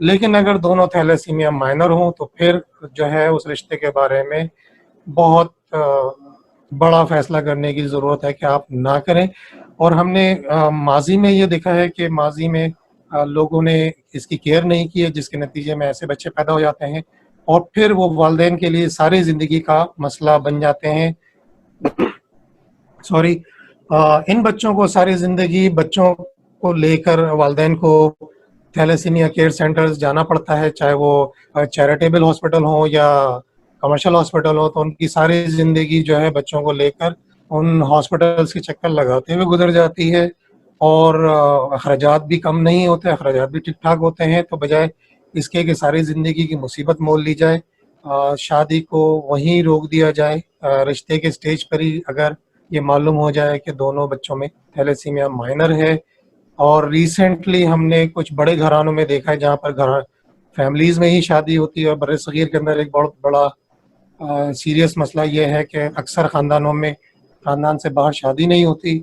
لیکن اگر دونوں تھیلیسیمیا مائنر ہوں تو پھر جو ہے اس رشتے کے بارے میں بہت بڑا فیصلہ کرنے کی ضرورت ہے کہ آپ نہ کریں. اور ہم نے ماضی میں یہ دیکھا ہے کہ ماضی میں لوگوں نے اس کی کیئر نہیں کی ہے، جس کے نتیجے میں ایسے بچے پیدا ہو جاتے ہیں اور پھر وہ والدین کے لیے ساری زندگی کا مسئلہ بن جاتے ہیں. ان بچوں کو ساری زندگی بچوں کو لے کر والدین کو تھیلیسیمیا کیئر سینٹرز جانا پڑتا ہے، چاہے وہ چیریٹیبل ہاسپٹل ہوں یا کمرشل ہاسپٹل ہو. تو ان کی ساری زندگی جو ہے بچوں کو لے کر ان ہاسپٹلس کے چکر لگاتے ہوئے گزر جاتی ہے، اور اخراجات بھی کم نہیں ہوتے، اخراجات بھی ٹھیک ٹھاک ہوتے ہیں. تو بجائے اس کے کہ ساری زندگی کی مصیبت مول لی جائے، شادی کو وہیں روک دیا جائے، رشتے کے سٹیج پر ہی اگر یہ معلوم ہو جائے کہ دونوں بچوں میں تھیلیسیمیا مائنر ہے. اور ریسنٹلی ہم نے کچھ بڑے گھرانوں میں دیکھا ہے جہاں پر فیملیز میں ہی شادی ہوتی ہے، اور بر صغیر کے اندر ایک بہت بڑا سیریس مسئلہ یہ ہے کہ اکثر خاندانوں میں خاندان سے باہر شادی نہیں ہوتی،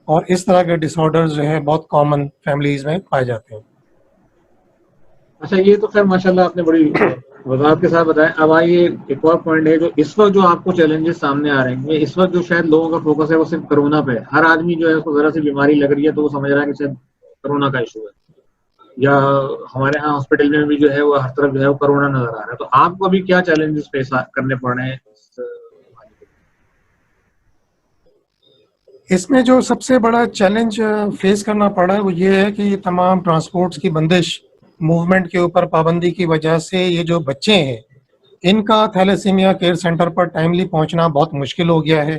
اور اس طرح کے ڈس آرڈرز جو ہے بہت کامن فیملیز میں پائے جاتے ہیں. اچھا، یہ تو خیر ماشاءاللہ آپ نے بڑی وضاحت کے ساتھ بتایا. اب آئیے ایک اور پوائنٹ ہے جو اس وقت جو آپ کو چیلنجز سامنے آ رہے ہیں. اس وقت جو شاید لوگوں کا فوکس ہے وہ صرف کرونا پہ ہے. ہر آدمی جو ہے اس کو ذرا سی بیماری لگ رہی ہے تو وہ سمجھ رہا ہے کہ شاید کرونا کا ایشو ہے، یا ہمارے ہاں ہاسپٹل میں بھی جو ہے وہ ہر طرف جو ہے وہ کرونا نظر آ رہا ہے. تو آپ کو ابھی کیا چیلنجز فیس کرنے پڑ رہے ہیں اس میں جو سب سے بڑا چیلنج فیس کرنا پڑا ہے وہ یہ ہے کہ یہ تمام ٹرانسپورٹس کی بندش، موومنٹ کے اوپر پابندی کی وجہ سے یہ جو بچے ہیں ان کا تھیلیسیمیا کیئر سینٹر پر ٹائملی پہنچنا بہت مشکل ہو گیا ہے.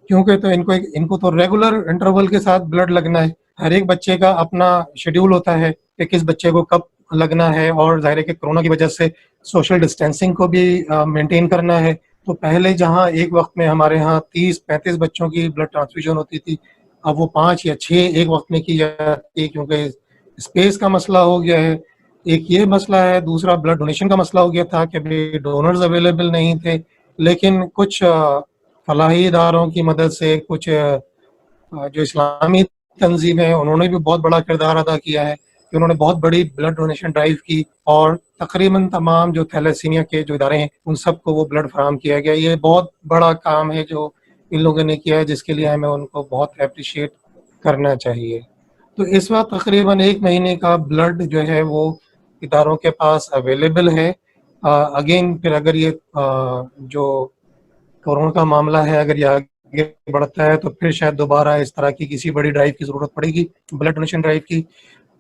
کیونکہ تو ان کو تو ریگولر انٹرول کے ساتھ بلڈ لگنا ہے. ہر ایک بچے کا اپنا شیڈیول ہوتا ہے کہ کس بچے کو کب لگنا ہے، اور ظاہر ہے کہ کورونا کی وجہ سے سوشل ڈسٹینسنگ کو بھی مینٹین کرنا ہے. تو پہلے جہاں ایک وقت میں ہمارے ہاں 30-35 بچوں کی بلڈ ٹرانسفیوژن ہوتی تھی، اب وہ 5 یا 6 ایک وقت میں کی جاتی ہے، کیونکہ اسپیس کا مسئلہ ہو گیا ہے. ایک یہ مسئلہ ہے. دوسرا بلڈ ڈونیشن کا مسئلہ ہو گیا تھا کہ ڈونرز اویلیبل نہیں تھے. لیکن کچھ فلاحی اداروں کی مدد سے، کچھ جو اسلامی تنظیم ہیں، انہوں نے بھی بہت بڑا کردار ادا کیا ہے کہ انہوں نے بہت بڑی بلڈ ڈونیشن ڈرائیو کی، اور تقریباً تمام جو تھیلیسیمیا کے جو ادارے ہیں ان سب کو وہ بلڈ فراہم کیا گیا. یہ بہت بڑا کام ہے جو ان لوگوں نے کیا ہے، جس کے لیے ہمیں ان کو بہت اپریشیٹ کرنا چاہیے. تو اس وقت تقریباً 1 مہینے کا بلڈ جو ہے وہ اداروں کے پاس اویلیبل ہے. اگین پھر اگر یہ جو کورونا کا معاملہ ہے اگر یہ آگے بڑھتا ہے تو پھر شاید دوبارہ اس طرح کی کسی بڑی ڈرائیو کی ضرورت پڑے گی، بلڈ ڈونیشن ڈرائیو کی.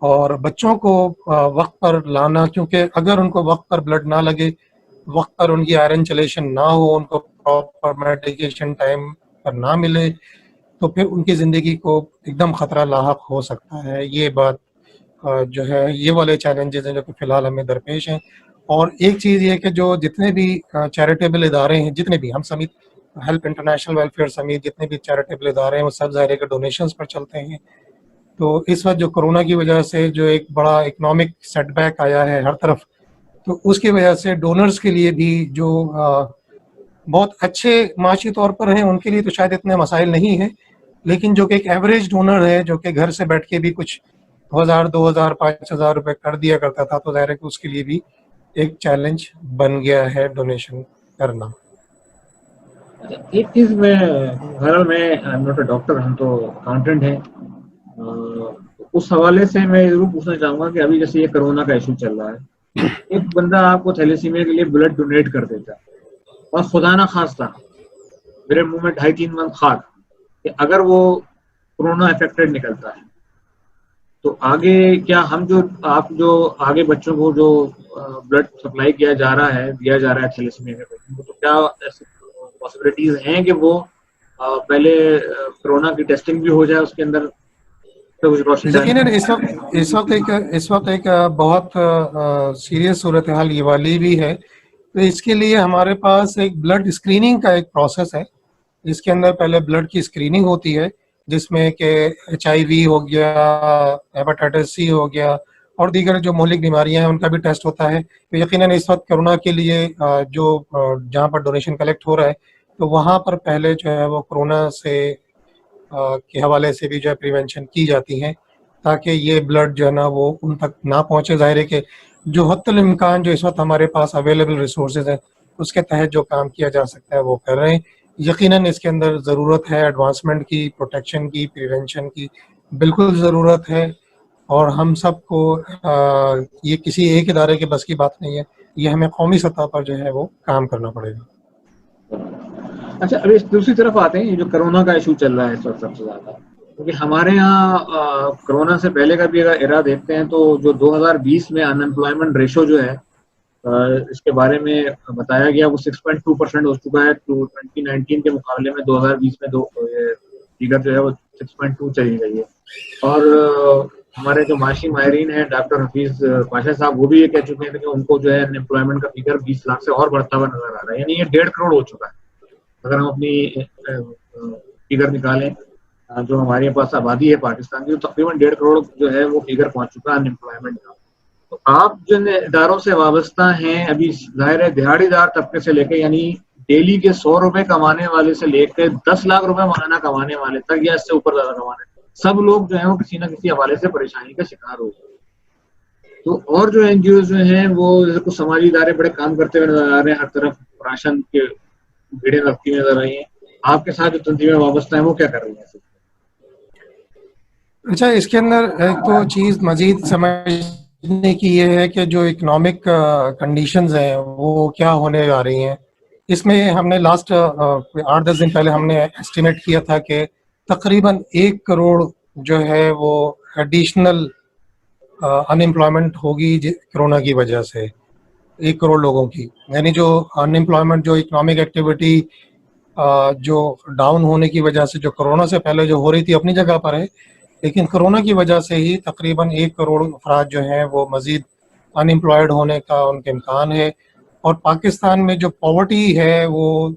اور بچوں کو وقت پر لانا، کیونکہ اگر ان کو وقت پر بلڈ نہ لگے، وقت پر ان کی آئرن چلیشن نہ ہو، ان کو پراپر میڈیکیشن ٹائم پر نہ ملے، تو پھر ان کی زندگی کو ایک دم خطرہ لاحق ہو سکتا ہے. یہ بات جو ہے، یہ والے چیلنجز ہیں جو کہ فی الحال ہمیں درپیش ہیں. اور ایک چیز یہ کہ جو جتنے بھی چیریٹیبل ادارے ہیں، جتنے بھی ہم سمیت ہیلپ انٹرنیشنل ویلفیئر سمیت جتنے بھی چیریٹیبل ادارے ہیں، وہ سب ظاہر ہے کہ ڈونیشنز پر چلتے ہیں. تو اس وقت جو کرونا کی وجہ سے جو ایک بڑا اکنامک سیٹ بیک آیا ہے ہر طرف، تو اس کی وجہ سے ڈونرز کے لیے بھی جو بہت اچھے معاشی طور پر ہیں ان کے لیے تو شاید اتنے مسائل نہیں ہیں، لیکن جو کہ ایک ایوریج ڈونر ہے جو کہ گھر سے بیٹھ کے بھی کچھ 1000 2000 5000 روپے کر دیا کرتا تھا، تو ظاہر ہے کہ اس کے لیے بھی ایک چیلنج بن گیا ہے ڈونیشن کرنا. ایک چیز میں نوٹ اے ڈاکٹر، ہم تو اکاؤنٹنٹ ہیں، اس حوالے سے میں ضرور پوچھنا چاہوں گا کہ ابھی جیسے یہ کرونا کا ایشو چل رہا ہے، ایک بندہ آپ کو تھیلیسیمیا کے لیے بلڈ ڈونیٹ کر دیتا ہے، اور خدا نہ خواستہ میرے منہ میں 2.5-3 منتھ خاک کہ اگر وہ کرونا افیکٹڈ نکلتا ہے تو آگے کیا ہم آپ جو آگے بچوں کو جو بلڈ سپلائی کیا جا رہا ہے تھیلیسیمیا کے پیشنٹ کو، تو کیا ایسی پاسبلٹیز ہیں کہ وہ پہلے کرونا کی ٹیسٹنگ بھی ہو جائے اس کے اندر؟ یقیناً اس وقت ایک بہت سیریس صورتحال یہ والی بھی ہے. تو اس کے لیے ہمارے پاس ایک بلڈ اسکریننگ کا ایک پروسیس ہے. اس کے اندر پہلے بلڈ کی اسکریننگ ہوتی ہے، جس میں کہ HIV ہو گیا، ہیپاٹائٹس C ہو گیا، اور دیگر جو مہلک بیماریاں ہیں ان کا بھی ٹیسٹ ہوتا ہے. تو یقیناً اس وقت کرونا کے لیے جو جہاں پر ڈونیشن کلیکٹ ہو رہا ہے، تو وہاں پر پہلے جو ہے وہ کرونا سے کے حوالے سے بھی جو ہے پریونشن کی جاتی ہیں، تاکہ یہ بلڈ جو ہے نا وہ ان تک نہ پہنچے. ظاہر ہے کہ جو حد الامکان جو اس وقت ہمارے پاس اویلیبل ریسورسز ہیں اس کے تحت جو کام کیا جا سکتا ہے وہ کر رہے ہیں. یقیناً اس کے اندر ضرورت ہے ایڈوانسمنٹ کی، پروٹیکشن کی، پریونشن کی، بالکل ضرورت ہے. اور ہم سب کو یہ کسی ایک ادارے کے بس کی بات نہیں ہے، یہ ہمیں قومی سطح پر جو ہے وہ کام کرنا پڑے گا. اچھا، ابھی دوسری طرف آتے ہیں، یہ جو کرونا کا ایشو چل رہا ہے اس وقت سب سے زیادہ، کیونکہ ہمارے یہاں کرونا سے پہلے کا بھی اگر ایرا دیکھتے ہیں تو جو 2020 میں ان امپلائمنٹ ریشو جو ہے اس کے بارے میں بتایا گیا وہ 6.2% ہو چکا ہے. 2019 کے مقابلے میں 2020 میں فگر جو ہے وہ 6.2 چلی گئی ہے. اور ہمارے جو معاشی ماہرین ہیں ڈاکٹر حفیظ پاشا صاحب وہ بھی یہ کہہ چکے ہیں کہ ان کو جو ہے ان امپلائمنٹ کا فگر 20 لاکھ سے اور بڑھتا ہوا نظر آ رہا ہے، یعنی یہ 1.5 کروڑ ہو چکا ہے. اگر ہم اپنی فگر نکالیں جو ہمارے پاس آبادی ہے پاکستان کی، تو تقریباً 1.5 کروڑ جو ہے وہ فگر پہنچ چکا ہے ان امپلائمنٹ کا. تو آپ جن اداروں سے وابستہ ہیں، ابھی ظاہر ہے دہاڑی دار طبقے سے لے کے، یعنی ڈیلی کے 100 روپے کمانے والے سے لے کے 10 لاکھ روپے ماہانہ کمانے والے تک یا اس سے اوپر زیادہ کمانے، سب لوگ جو ہیں وہ کسی نہ کسی حوالے سے پریشانی کا شکار ہو گئے. تو اور جو این جی اوز جو ہیں وہ کچھ سماجی ادارے بڑے کام کرتے ہوئے نظر آ رہے ہیں، ہر طرف راشن کے بھیڑیں لگتی ہوئی نظر آئی ہیں. آپ کے ساتھ جو تنظیمیں وابستہ ہیں وہ کیا کر رہی ہیں؟ اچھا، اس کے اندر ایک تو چیز مزید سمجھنے کی یہ ہے کہ جو اکنامک کنڈیشنز ہیں وہ کیا ہونے جا رہی ہیں. اس میں ہم نے لاسٹ 8-10 دن پہلے ہم نے ایسٹیمیٹ کیا تھا کہ تقریباً 1 کروڑ جو ہے وہ ایڈیشنل ان امپلائمنٹ ہوگی کرونا کی وجہ سے. 1 کروڑ لوگوں کی، یعنی جو ان امپلائمنٹ، جو اکنامک ایکٹیویٹی جو ڈاؤن ہونے کی وجہ سے جو کرونا سے پہلے جو ہو رہی تھی اپنی جگہ پر ہے، لیکن کرونا کی وجہ سے ہی تقریباً 1 کروڑ افراد جو ہیں وہ مزید ان امپلائڈ ہونے کا ان کے امکان ہے. اور پاکستان میں جو پاورٹی ہے وہ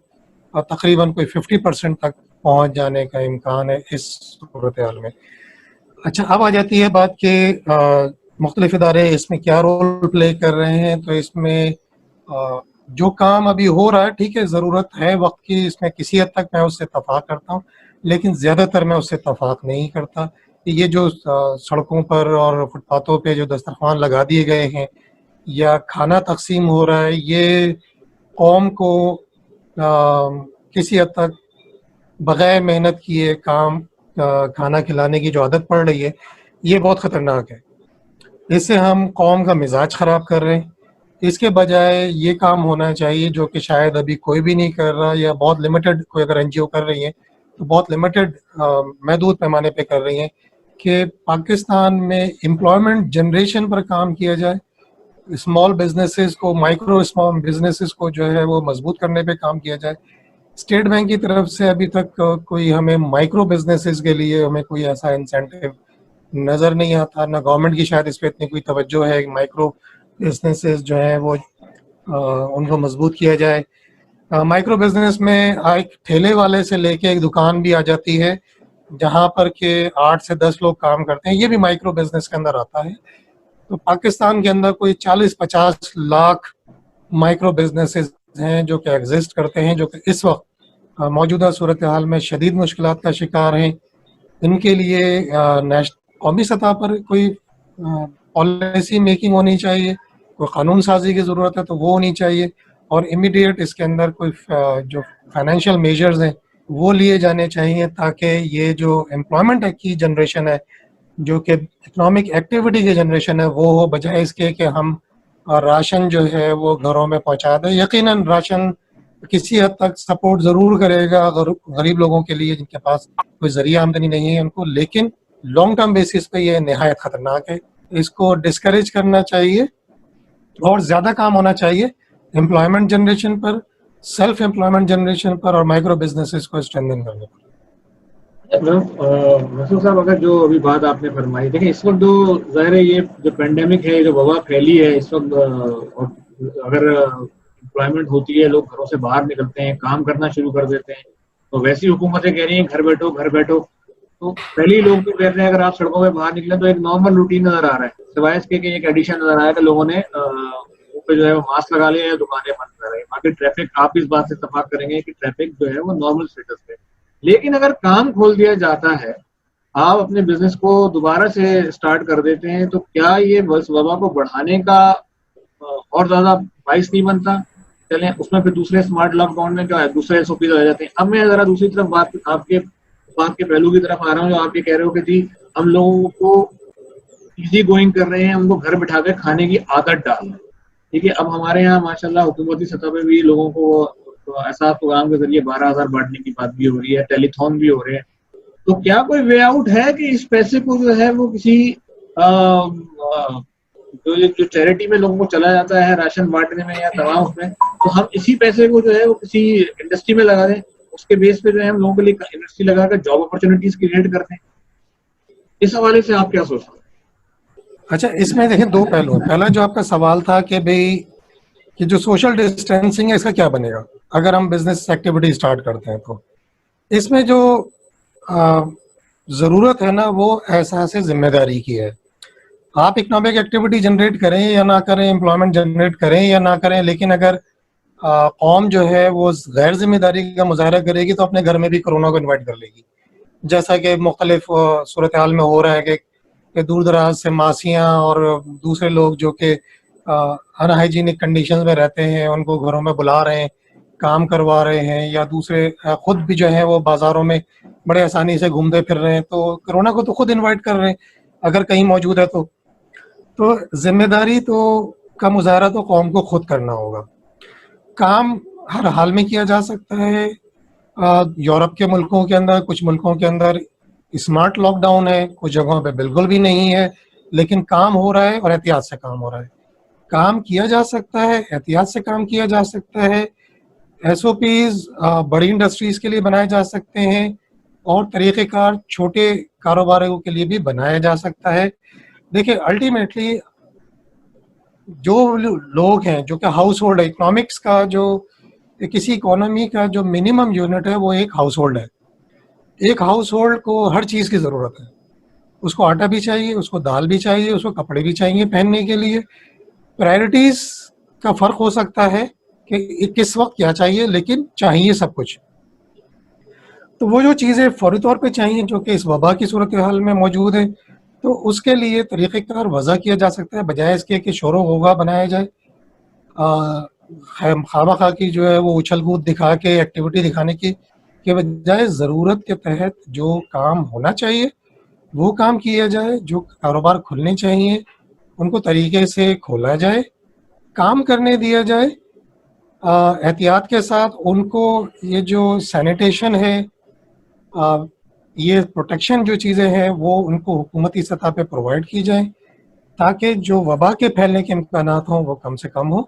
تقریباً کوئی 50% تک پہنچ جانے کا امکان ہے اس صورتحال میں. اچھا، اب آ جاتی ہے بات کہ مختلف ادارے اس میں کیا رول پلے کر رہے ہیں. تو اس میں جو کام ابھی ہو رہا ہے، ٹھیک ہے، ضرورت ہے وقت کی، اس میں کسی حد تک میں اس سے اتفاق کرتا ہوں، لیکن زیادہ تر میں اس سے اتفاق نہیں کرتا. یہ جو سڑکوں پر اور فٹ پاتھوں پہ جو دسترخوان لگا دیے گئے ہیں یا کھانا تقسیم ہو رہا ہے، یہ قوم کو کسی حد تک بغیر محنت کیے کام کھانا کھلانے کی جو عادت پڑ رہی ہے، یہ بہت خطرناک ہے. اس سے ہم قوم کا مزاج خراب کر رہے ہیں. اس کے بجائے یہ کام ہونا چاہیے جو کہ شاید ابھی کوئی بھی نہیں کر رہا، یا بہت لمیٹڈ کوئی اگر این جی او کر رہی ہے تو بہت لمیٹڈ محدود پیمانے پہ کر رہی ہیں، کہ پاکستان میں امپلائمنٹ جنریشن پر کام کیا جائے. اسمال بزنسز کو، مائکرو اسمال بزنسز کو جو ہے وہ مضبوط کرنے پہ کام کیا جائے. اسٹیٹ بینک کی طرف سے ابھی تک کوئی ہمیں مائکرو بزنسز کے لیے ہمیں کوئی ایسا انسینٹیو نظر نہیں آتا، نہ گورنمنٹ کی شاید اس پہ اتنی کوئی توجہ ہے کہ مائکرو بزنسز جو ہیں وہ ان کو مضبوط کیا جائے. مائکرو بزنس میں ایک ٹھیلے والے سے لے کے ایک دکان بھی آ جاتی ہے جہاں پر کہ 8 سے 10 لوگ کام کرتے ہیں، یہ بھی مائکرو بزنس کے اندر آتا ہے. تو پاکستان کے اندر کوئی 40-50 لاکھ مائکرو بزنسز ہیں جو کہ ایگزسٹ کرتے ہیں، جو کہ اس وقت موجودہ صورتحال میں شدید مشکلات کا شکار ہیں. ان کے لیے قومی سطح پر کوئی پالیسی میکنگ ہونی چاہیے، کوئی قانون سازی کی ضرورت ہے تو وہ ہونی چاہیے، اور امیڈیٹ اس کے اندر کوئی جو فائنینشیل میجرز ہیں وہ لیے جانے چاہیے، تاکہ یہ جو امپلائمنٹ کی جنریشن ہے، جو کہ اکنامک ایکٹیویٹی کی جنریشن ہے، وہ ہو، بجائے اس کے کہ ہم راشن جو ہے وہ گھروں میں پہنچا دیں. یقیناً راشن کسی حد تک سپورٹ ضرور کرے گا غریب لوگوں کے لیے جن کے پاس کوئی ذریعہ آمدنی نہیں ہے ان کو، لیکن لانگ ٹرم بیسس پہ یہ نہایت خطرناک ہے. اس کو ڈسکریج کرنا چاہیے اور زیادہ کام ہونا چاہیے امپلائمنٹ جنریشن پر، سیلف امپلائمنٹ جنریشن پر، اور مائکرو بزنسز کو اسٹرینتھن کرنے پر. مسعود صاحب، اگر جو ابھی بات آپ نے فرمائی، دیکھیں اس وقت جو ظاہر ہے یہ جو پینڈیمک ہے، جو وبا پھیلی ہے اس وقت، اگر امپلائمنٹ ہوتی ہے، لوگ گھروں سے باہر نکلتے ہیں، کام کرنا شروع کر دیتے ہیں، تو ویسی حکومتیں کہہ رہی ہیں گھر بیٹھو گھر بیٹھو. تو پہلے ہی لوگ تو کہہ رہے ہیں اگر آپ سڑکوں پہ باہر نکلیں تو ایک نارمل روٹین نظر آ رہا ہے، سوائے اس کے کہ ایک ایڈیشن نظر آیا کہ لوگوں نے منہ پہ جو ہے وہ ماسک لگا لیا یا دکانیں بند کر رہے ہیں. باقی ٹریفک، آپ اس بات سے اتفاق کریں گے کہ ٹریفک جو ہے وہ نارمل اسٹیٹس پہ. لیکن اگر کام کھول دیا جاتا ہے، آپ اپنے بزنس کو دوبارہ سے سٹارٹ کر دیتے ہیں، تو کیا یہ وبا کو بڑھانے کا اور زیادہ باعث نہیں بنتا. چلیں اس میں پھر دوسرے اسمارٹ لاک ڈاؤن میں کیا ہے, دوسرے ایس او پیز آ جاتے ہیں. اب میں ذرا دوسری طرف آپ کے بات کے پہلو کی طرف آ رہا ہوں, جو آپ یہ کہہ رہے ہو کہ جی ہم لوگوں کو ایزی گوئنگ کر رہے ہیں, ان کو گھر بٹھا کے کھانے کی عادت ڈال رہے ہیں. ٹھیک ہے, اب ہمارے یہاں ماشاءاللہ حکومتی سطح پہ بھی لوگوں کو احساس پروگرام کے ذریعے 12,000 بانٹنے کی بات بھی ہو رہی ہے, ٹیلی تھون بھی ہو رہے ہیں. تو کیا کوئی وے آؤٹ ہے کہ اس پیسے کو جو ہے وہ کسی جو چیریٹی میں لوگوں کو چلا جاتا ہے راشن بانٹنے میں یا تمام اس میں, تو ہم اسی پیسے کو جو ہے وہ کسی انڈسٹری میں لگا دیں, اس کے بیس پہ جو ہے ہم لوگوں کے لیے انڈسٹری لگا کر جاب اپرچونیٹیز کریٹ کرتے ہیں. اس حوالے سے آپ کیا سوچتے ہیں؟ اچھا, اس میں دیکھیں دو پہلو ہیں. پہلا جو آپ کا سوال تھا کہ بھئی کہ جو سوشل ڈسٹینسنگ ہے اس کا کیا بنے گا اگر ہم بزنس ایکٹیویٹی اسٹارٹ کرتے ہیں. تو اس میں جو ضرورت ہے نا وہ احساس ذمہ داری کی ہے. آپ اکنامک ایکٹیویٹی جنریٹ کریں یا نہ کریں, امپلائمنٹ جنریٹ کریں یا نہ کریں, لیکن اگر قوم جو ہے وہ غیر ذمہ داری کا مظاہرہ کرے گی تو اپنے گھر میں بھی کرونا کو انوائٹ کر لے گی, جیسا کہ مختلف صورتحال میں ہو رہا ہے کہ دور دراز سے ماسیاں اور دوسرے لوگ جو کہ ان ہائیجینک کنڈیشنز میں رہتے ہیں ان کو گھروں میں بلا رہے ہیں, کام کروا رہے ہیں, یا دوسرے خود بھی جو ہیں وہ بازاروں میں بڑے آسانی سے گھومتے پھر رہے ہیں, تو کرونا کو تو خود انوائٹ کر رہے ہیں اگر کہیں موجود ہے. تو ذمہ داری تو کا مظاہرہ تو قوم کو خود کرنا ہوگا. کام ہر حال میں کیا جا سکتا ہے. یورپ کے ملکوں کے اندر, کچھ ملکوں کے اندر اسمارٹ لاک ڈاؤن ہے, کچھ جگہوں پہ بالکل بھی نہیں ہے, لیکن کام ہو رہا ہے اور احتیاط سے کام ہو رہا ہے. کام کیا جا سکتا ہے, احتیاط سے کام کیا جا سکتا ہے. ایس او پیز بڑی انڈسٹریز کے لیے بنائے جا سکتے ہیں اور طریقہ کار چھوٹے کاروباروں کے لیے بھی بنایا جا سکتا ہے. دیکھیں الٹیمیٹلی جو لوگ ہیں جو کہ ہاؤس ہولڈ ہے, اکنامکس کا جو کسی اکانومی کا جو منیمم یونٹ ہے وہ ایک ہاؤس ہولڈ ہے. ایک ہاؤس ہولڈ کو ہر چیز کی ضرورت ہے. اس کو آٹا بھی چاہیے, اس کو دال بھی چاہیے, اس کو کپڑے بھی چاہیے پہننے کے لیے. پرائرٹیز کا فرق ہو سکتا ہے کہ کس وقت کیا چاہیے, لیکن چاہیے سب کچھ. تو وہ جو چیزیں فوری طور پہ چاہیے جو کہ اس وبا کی صورتحال میں موجود ہے, تو اس کے لیے طریقہ کار وضع کیا جا سکتا ہے, بجائے اس کے کہ شور و غوغا بنایا جائے. خواہ خواہ کی جو ہے وہ اچھل کود دکھا کے ایکٹیویٹی دکھانے کی بجائے ضرورت کے تحت جو کام ہونا چاہیے وہ کام کیا جائے. جو کاروبار کھلنے چاہیے ان کو طریقے سے کھولا جائے, کام کرنے دیا جائے احتیاط کے ساتھ. ان کو یہ جو سینیٹیشن ہے, یہ پروٹیکشن جو چیزیں ہیں وہ ان کو حکومتی سطح پہ پرووائڈ کی جائیں تاکہ جو وبا کے پھیلنے کے امکانات ہوں وہ کم سے کم ہوں.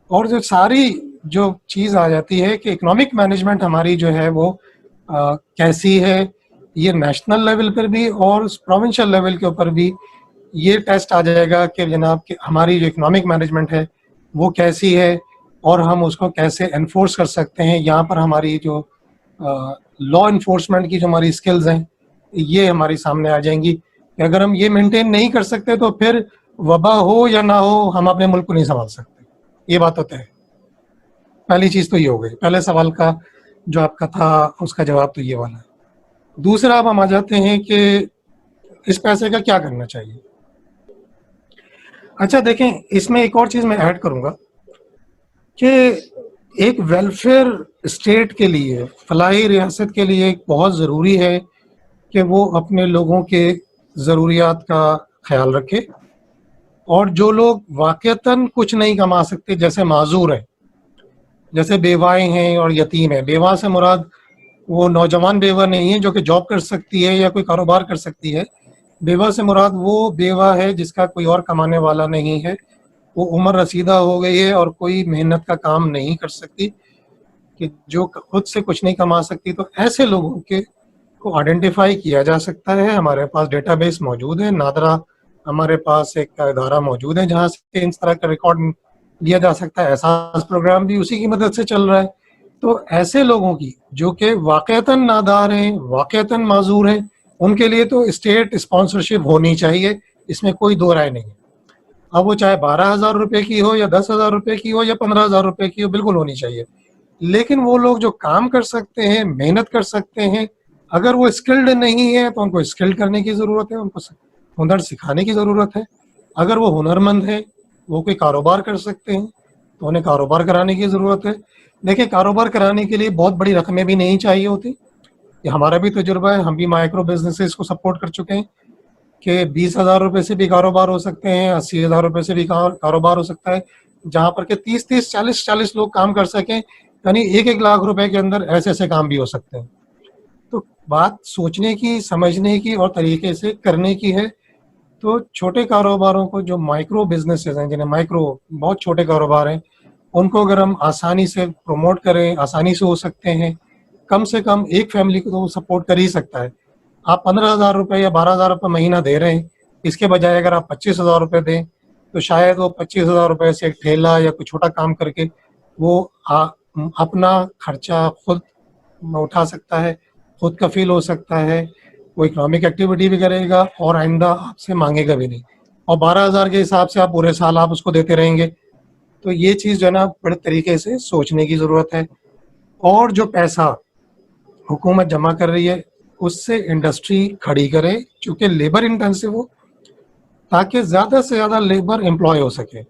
اور جو ساری جو چیز آ جاتی ہے کہ اکنامک مینجمنٹ ہماری جو ہے وہ کیسی ہے, یہ نیشنل لیول پر بھی اور پروونشل لیول کے اوپر بھی یہ ٹیسٹ آ جائے گا کہ جناب کہ ہماری جو اکنامک مینجمنٹ ہے وہ کیسی ہے اور ہم اس کو کیسے انفورس کر سکتے ہیں. یہاں پر ہماری جو لا انفورسمنٹ کی جو ہماری اسکلز ہیں یہ ہماری سامنے آ جائیں گی کہ اگر ہم یہ مینٹین نہیں کر سکتے تو پھر وبا ہو یا نہ ہو ہم اپنے ملک کو نہیں سنبھال سکتے. یہ بات ہوتا ہے. پہلی چیز تو یہ ہو گئی, پہلے سوال کا جو آپ کا تھا اس کا جواب تو یہ والا ہے. دوسرا اب ہم آ جاتے ہیں کہ اس پیسے کا کیا کرنا چاہیے. اچھا دیکھیں, اس میں ایک اور چیز میں ایڈ کروں گا کہ ایک ویلفیئر اسٹیٹ کے لیے, فلاحی ریاست کے لیے بہت ضروری ہے کہ وہ اپنے لوگوں کے ضروریات کا خیال رکھے. اور جو لوگ واقعتاً کچھ نہیں کما سکتے, جیسے معذور ہیں, جیسے بیوائیں ہیں اور یتیم ہیں. بیوہ سے مراد وہ نوجوان بیوہ نہیں ہے جو کہ جاب کر سکتی ہے یا کوئی کاروبار کر سکتی ہے. بیوہ سے مراد وہ بیوہ ہے جس کا کوئی اور کمانے والا نہیں ہے, وہ عمر رسیدہ ہو گئی ہے اور کوئی محنت کا کام نہیں کر سکتی, کہ جو خود سے کچھ نہیں کما سکتی. تو ایسے لوگوں کے کو آئیڈینٹیفائی کیا جا سکتا ہے. ہمارے پاس ڈیٹا بیس موجود ہے, نادرا ہمارے پاس ایک ادارہ موجود ہے جہاں سے اس طرح کا ریکارڈ لیا جا سکتا ہے. احساس پروگرام بھی اسی کی مدد سے چل رہا ہے. تو ایسے لوگوں کی جو کہ واقعتاً نادار ہیں, واقعتاً معذور ہیں, ان کے لیے تو اسٹیٹ اسپانسرشپ ہونی چاہیے, اس میں کوئی دو رائے نہیں ہے. اب وہ چاہے 12,000 روپے کی ہو یا 10,000 روپے کی ہو یا 15,000 روپے کی ہو, بالکل ہونی چاہیے. لیکن وہ لوگ جو کام کر سکتے ہیں, محنت کر سکتے ہیں, اگر وہ اسکلڈ نہیں ہے تو ان کو اسکلڈ کرنے کی ضرورت ہے, ان کو ہنر سکھانے کی ضرورت ہے. اگر وہ ہنرمند ہیں وہ کوئی کاروبار کر سکتے ہیں تو انہیں کاروبار کرانے کی ضرورت ہے. دیکھیں کاروبار کرانے کے لیے بہت بڑی رقمیں بھی نہیں چاہیے ہوتی. یہ ہمارا بھی تجربہ ہے, ہم بھی مائکرو بزنسز کو سپورٹ کر چکے ہیں کہ 20,000 روپے سے بھی کاروبار ہو سکتے ہیں, 80,000 روپے سے بھی کاروبار ہو سکتا ہے, جہاں پر کہ 30 40 لوگ کام کر سکیں. یعنی 1 لاکھ روپے کے اندر ایسے ایسے کام بھی ہو سکتے ہیں. تو بات سوچنے کی, سمجھنے کی اور طریقے سے کرنے کی ہے. تو چھوٹے کاروباروں کو, جو مائکرو بزنسز ہیں, جنہیں مائکرو بہت چھوٹے کاروبار ہیں, ان کو اگر ہم آسانی سے پروموٹ کریں, آسانی سے ہو سکتے ہیں. کم سے کم ایک فیملی کو تو وہ سپورٹ کر ہی سکتا ہے. آپ 15,000 روپے یا 12,000 روپے مہینہ دے رہے ہیں, اس کے بجائے اگر آپ 25,000 روپے دیں تو شاید وہ 25,000 روپے سے ایک ٹھیلا یا کوئی چھوٹا کام کر کے وہ اپنا خرچہ خود اٹھا سکتا ہے, خود کفیل ہو سکتا ہے, وہ اکنامک ایکٹیویٹی بھی کرے گا اور آئندہ آپ سے مانگے گا بھی نہیں. اور 12,000 کے حساب سے آپ پورے سال آپ اس کو دیتے رہیں گے. تو یہ چیز جو ہے نا بڑے طریقے سے سوچنے کی ضرورت ہے. اور جو پیسہ حکومت جمع کر رہی ہے اس سے انڈسٹری کھڑی کرے, چونکہ لیبر انٹینسو ہو, تاکہ زیادہ سے زیادہ لیبر امپلائی ہو سکے.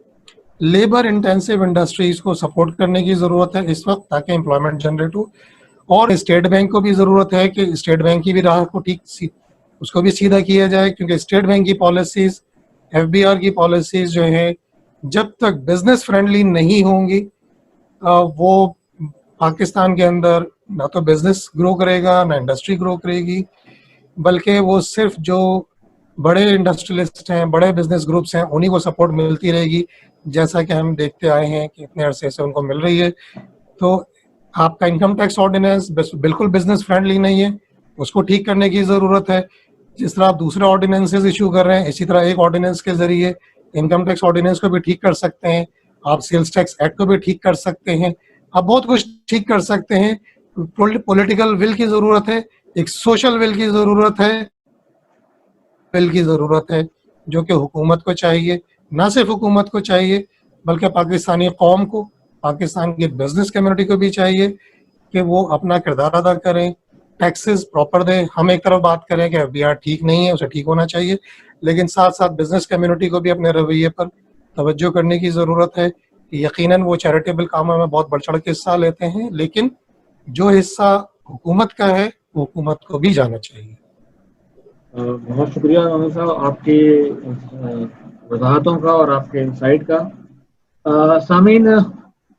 لیبر انٹینسو انڈسٹریز کو سپورٹ کرنے کی ضرورت ہے اس وقت, تاکہ امپلائمنٹ جنریٹ ہو. اور اسٹیٹ بینک کو بھی ضرورت ہے کہ اسٹیٹ بینک کی بھی راہ کو اس کو بھی سیدھا کیا جائے, کیونکہ اسٹیٹ بینک کی پالیسیز, ایف بی آر کی پالیسیز جو ہیں, جب تک بزنس فرینڈلی نہیں ہوں گی وہ پاکستان کے اندر نہ تو بزنس گرو کرے گا, نہ انڈسٹری گرو کرے گی, بلکہ وہ صرف جو بڑے انڈسٹریلسٹ ہیں, بڑے بزنس گروپس ہیں, انہی کو سپورٹ ملتی رہے گی, جیسا کہ ہم دیکھتے آئے ہیں کہ اتنے عرصے سے ان کو مل رہی ہے. تو آپ کا انکم ٹیکس آرڈیننس بالکل بزنس فرینڈلی نہیں ہے, اس کو ٹھیک کرنے کی ضرورت ہے. جس طرح آپ دوسرے آرڈیننسز ایشو کر رہے ہیں, اسی طرح ایک آرڈیننس کے ذریعے انکم ٹیکس آرڈیننس کو بھی ٹھیک کر سکتے ہیں, آپ سیلز ٹیکس ایکٹ کو بھی ٹھیک کر سکتے ہیں, آپ بہت کچھ ٹھیک کر سکتے ہیں. پولیٹیکل ول کی ضرورت ہے, ایک سوشل ول کی ضرورت ہے, ول کی ضرورت ہے جو کہ حکومت کو چاہیے, نہ صرف حکومت کو چاہیے بلکہ پاکستانی قوم کو, پاکستان کی بزنس کمیونٹی کو بھی چاہیے کہ وہ اپنا کردار ادا کریں, ٹیکسز پراپر دیں. ہم ایک طرف بات کریں کہ ایف بی آر ٹھیک نہیں ہے, اسے ٹھیک ہونا چاہیے, لیکن ساتھ ساتھ بزنس کمیونٹی کو بھی اپنے رویے پر توجہ کرنے کی ضرورت ہے. یقیناً وہ چیریٹیبل کاموں میں بہت بڑھ چڑھ کے حصہ لیتے ہیں, لیکن جو حصہ حکومت کا ہے وہ حکومت کو بھی جانا چاہیے. بہت شکریہ محمد صاحب آپ کی وضاحتوں کا اور آپ کے انسائٹ کا. سامعین,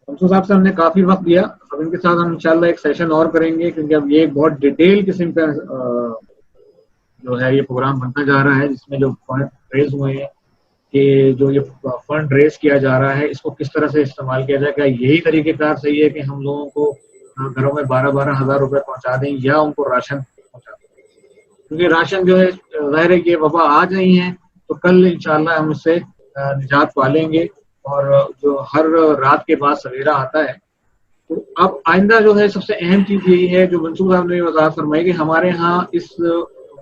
منصور صاحب سے ہم نے کافی وقت دیا, اب ان کے ساتھ ہم انشاءاللہ ایک سیشن اور کریں گے, کیونکہ اب یہ ایک بہت ڈیٹیل قسم کا جو ہے یہ پروگرام بنتا جا رہا ہے, جس میں جو فنڈ ریز ہوئے ہیں کہ جو یہ فنڈ ریز کیا جا رہا ہے اس کو کس طرح سے استعمال کیا جائے گا. یہی طریقہ کار صحیح ہے کہ ہم لوگوں کو گھروں میں 12,000 روپے پہنچا دیں یا ان کو راشن پہنچا دیں, کیونکہ راشن جو ہے ظاہر ہے کہ وبا آج نہیں ہے تو کل انشاءاللہ ہم اس سے نجات پا لیں گے. اور جو ہر رات کے بعد سویرا آتا ہے, تو اب آئندہ جو ہے سب سے اہم چیز یہی ہے جو منصور صاحب نے وضاحت فرمائی کہ ہمارے ہاں اس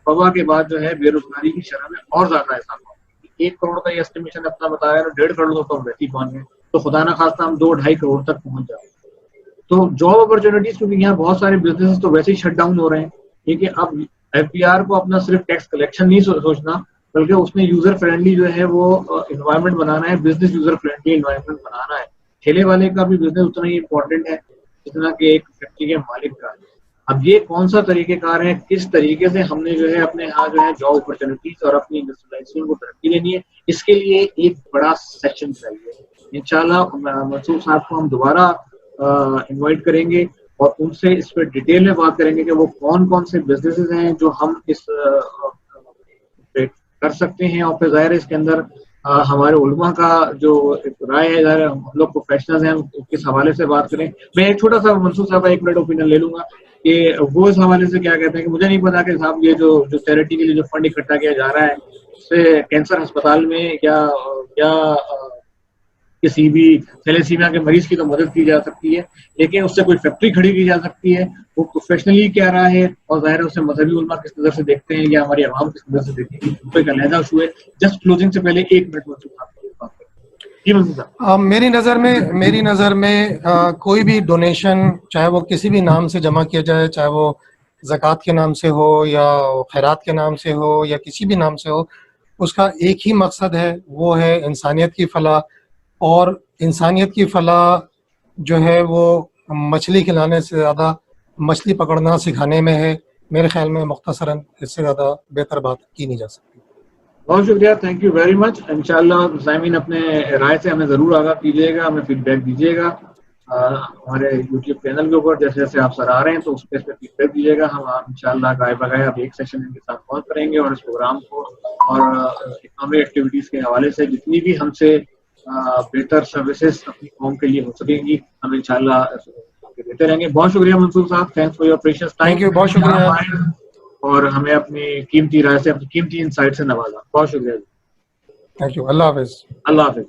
وبا کے بعد جو ہے بے روزگاری کی شرح میں اور زیادہ اضافہ. 1 کروڑ کا یہ اسٹیمیشن اپنا بتا رہے ہیں, 1.5 کروڑ تو ہم ویسے ہی پہنچ گئے, تو خدا نہ خواستہ ہم 2-2.5 کروڑ تک پہنچ جائیں. تو جاب اپرچونیٹیز, کیونکہ یہاں بہت سارے بزنس تو ویسے ہی شٹ ڈاؤن ہو رہے ہیں, کیونکہ اب ایف پی آر کو اپنا صرف ٹیکس کلیکشن نہیں سوچنا, بلکہ اس میں یوزر فرینڈلی جو ہے وہ انوائرمنٹ بنانا ہے, بزنس یوزر فرینڈلی انوائرمنٹ بنانا ہے. ٹھیلے والے کا بھی بزنس اتنا ہی امپورٹنٹ ہے جتنا کہ ایک فیکٹری کے مالک کا ہے. اب یہ کون سا طریقہ کار ہے, کس طریقے سے ہم نے جو ہے اپنے ہاں جو ہے جاب اپرچونیٹیز اور اپنی انڈسٹریلائزیشن کو ترقی دینی ہے, اس کے لیے ایک بڑا سیشن چاہیے. انشاءاللہ منصور صاحب کو ہم دوبارہ انوائٹ کریں گے اور ان سے اس پہ ڈیٹیل میں بات کریں گے کہ وہ کون کون سے بزنسز ہیں جو ہم اس پہ کر سکتے ہیں. اور پھر ظاہر ہے اس کے اندر ہمارے علماء کا جو رائے ہے, ظاہر ہم لوگ پروفیشنلز ہیں, کس حوالے سے بات کریں. میں ایک چھوٹا سا منصور صاحب 1 منٹ اوپینین لے لوں گا کہ وہ اس حوالے سے کیا کہتے ہیں کہ مجھے نہیں پتا کہ صاحب یہ جو چیریٹی کے لیے جو فنڈ اکٹھا کیا جا رہا ہے اس سے کینسر ہسپتال میں کیا کسی بھی تھیلیسیمیا کے مریض کی تو مدد کی جا سکتی ہے, لیکن اس سے کوئی فیکٹری کھڑی کی جا سکتی ہے, وہ پروفیشنلی کیا رہا ہے, اور ظاہر ہے اسے مذہبی علماء کس نظر سے دیکھتے ہیں یا ہماری عوام کس نظر سے دیکھتے ہیں, تو ایک علیحدہ ایشو ہے. جسٹ کلوزنگ سے پہلے 1 منٹ میری نظر میں کوئی بھی ڈونیشن, چاہے وہ کسی بھی نام سے جمع کیا جائے, چاہے وہ زکوٰۃ کے نام سے ہو یا خیرات کے نام سے ہو یا کسی بھی نام سے ہو, اس کا ایک ہی مقصد ہے, وہ ہے انسانیت کی فلاح, اور انسانیت کی فلاح جو ہے وہ مچھلی کھلانے سے زیادہ مچھلی پکڑنا سکھانے میں ہے. میرے خیال میں مختصراً اس سے زیادہ بہتر بات کی نہیں جا سکتی. بہت شکریہ, تھینک یو ویری مچ. انشاءاللہ سامعین اپنے رائے سے ہمیں ضرور آگاہ کیجیے گا, ہمیں فیڈ بیک دیجیے گا. ہمارے یوٹیوب چینل کے اوپر جیسے جیسے آپ سر آ رہے ہیں تو اس پہ فیڈ بیک دیجیے گا. ہم انشاءاللہ گائے بغیر اب ایک سیشن ان کے ساتھ پہنچ کریں گے, اور اس پروگرام کو اور اکنامک ایکٹیویٹیز کے حوالے سے جتنی بھی ہم سے بہتر سروسز اپنی قوم کے لیے ہو سکیں گی ہم انشاءاللہ دیتے رہیں گے. بہت شکریہ منصور صاحب, thanks for your precious time. Thank you, بہت شکریہ. اور ہمیں اپنی قیمتی رائے سے, اپنی قیمتی انسائٹ سے نوازا. بہت شکریہ. Thank you. اللہ حافظ. اللہ حافظ.